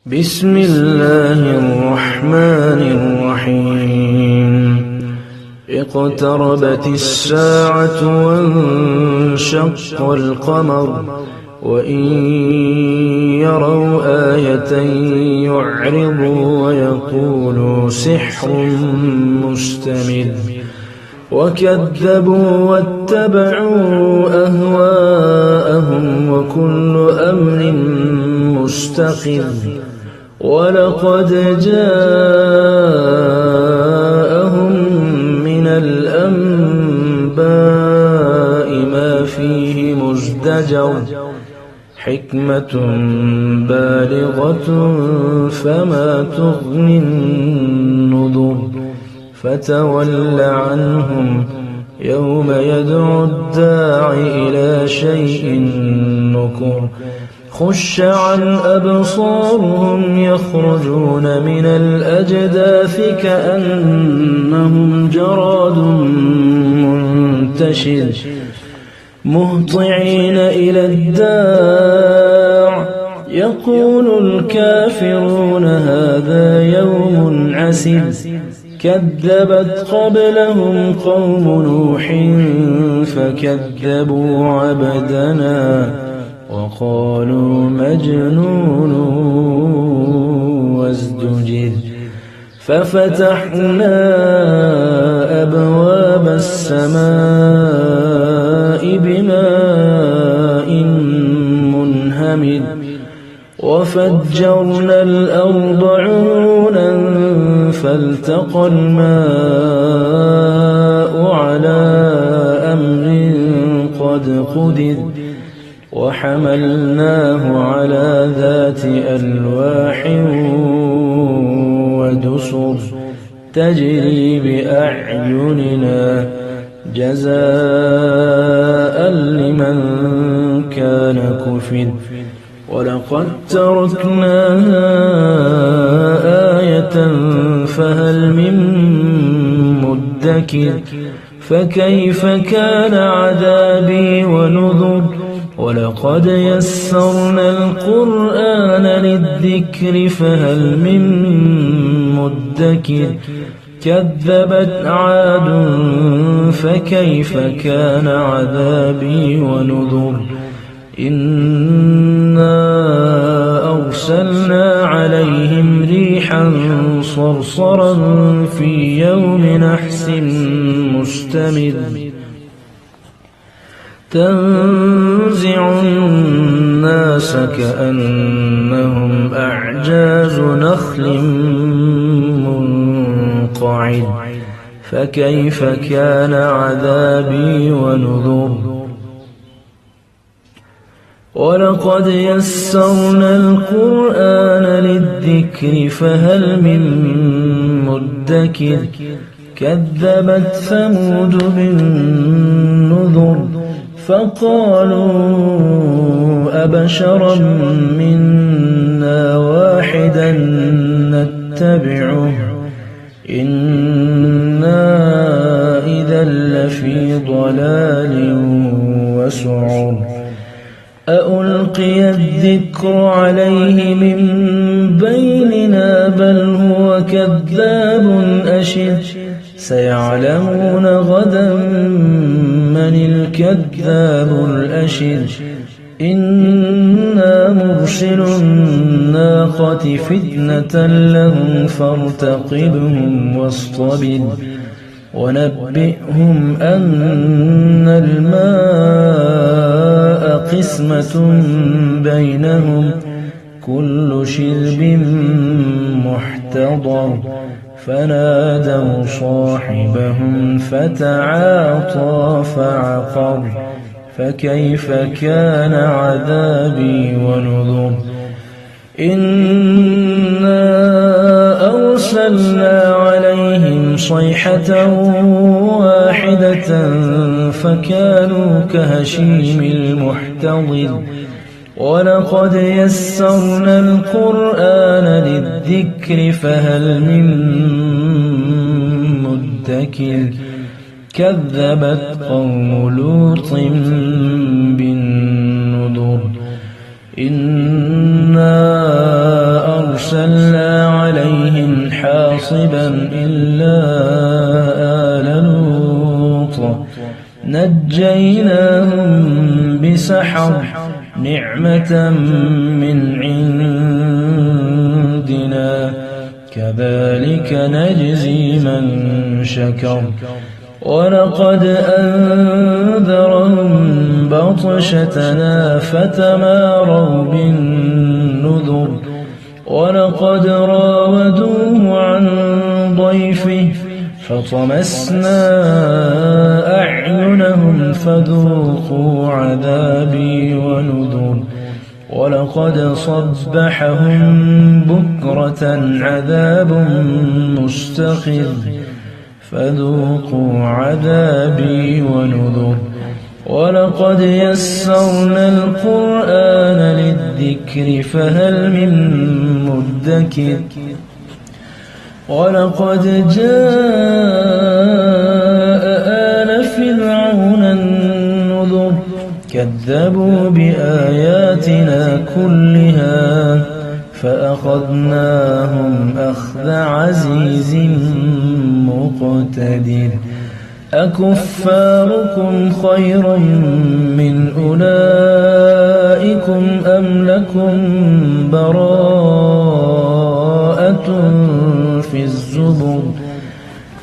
بسم الله الرحمن الرحيم اقتربت الساعة وانشق القمر وإن يروا آية يعرضوا ويقولوا سحر مستمر وكذبوا واتبعوا أهواءهم وكل أمر مستقر ولقد جاءهم من الأنباء ما فيه مزدجر حكمة بالغة فما تغني النذر فتول عنهم يوم يدعو الداع إلى شيء نكر خش عن أبصارهم يخرجون من الأجداث كأنهم جراد منتشر مهطعين إلى الداع يقول الكافرون هذا يوم عسر كذبت قبلهم قوم نوح فكذبوا عبدنا وقالوا مجنون وازدجر ففتحنا أبواب السماء بماء منهمر وفجرنا الأرض عيونا فالتقى الماء على أمر قد قدر وحملناه على ذات ألواح ودسر تجري بأعيننا جزاء لمن كان كفر ولقد تركناها آية فهل من مدكر فكيف كان عذابي ونذر ولقد يسرنا القرآن للذكر فهل من مدكر كذبت عاد فكيف كان عذابي ونذر إنا أرسلنا عليهم ريحا صرصرا في يوم نحس مستمر تنزع الناس كأنهم أعجاز نخل منقعر فكيف كان عذابي ونذر ولقد يسرنا القرآن للذكر فهل من مدكر كذبت ثمود بالنذر فقالوا أبشرا منا واحدا نتبعه إنا إذا لفي ضلال وسعر أألقي الذكر عليه من بيننا بل هو كذاب أشر سيعلمون غدا من الكذاب الأشر إنا مرسل الناقة فتنة لهم فارتقبهم واصطبر ونبئهم أن الماء قسمة بينهم كل شرب محتضر فنادوا صاحبهم فتعاطى فعقر فكيف كان عذابي ونذر إنا أرسلنا عليهم صيحة واحدة فكانوا كهشيم المحتضر ولقد يسرنا القرآن للذكر فهل من مدكر كذبت قوم لوط بالنذر إنا حاصبا إلا آل لوط نجيناهم بسحر نعمة من عندنا كذلك نجزي من شكر ولقد أنذرهم بطشتنا فتماروا بالنذر ولقد راودوه عن ضيفه فطمسنا أعينهم فذوقوا عذابي ونذر ولقد صبحهم بكرة عذاب مستقر فذوقوا عذابي ونذر ولقد يسرنا القرآن للذكر فهل من مدكر ولقد جاء آل فرعون النذر كذبوا بآياتنا كلها فأخذناهم أخذ عزيز مقتدر أكفاركم خير من أولئكم أم لكم براءة في الزبر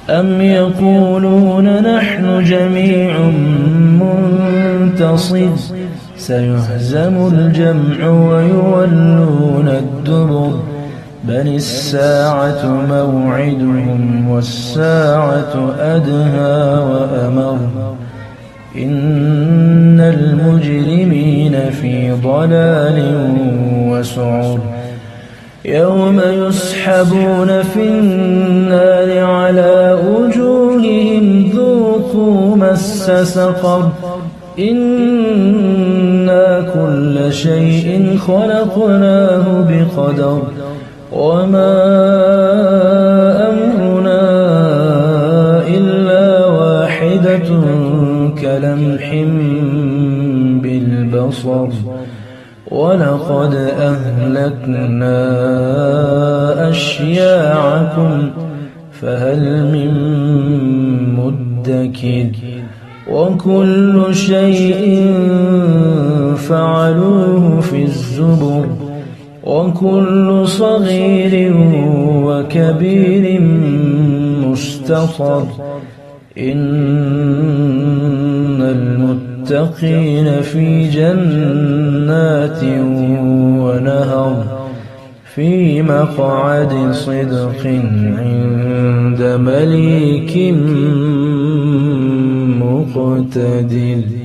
أم يقولون نحن جميع منتصر سيهزم الجمع ويولون الدبر بل الساعة موعدهم والساعة أدهى وأمر إن المجرمين في ضلال وسعر يوم يسحبون في النار على وجوههم ذوقوا مس سقر إنا كل شيء خلقناه بقدر وما أمرنا إلا واحدة كلمح بالبصر ولقد أهلكنا أشياعكم فهل من مدكر وكل شيء فعلوه في الزبر وكل صغير وكبير مستطر إن المتقين في جنات ونهر في مقعد صدق عند مليك مقتدر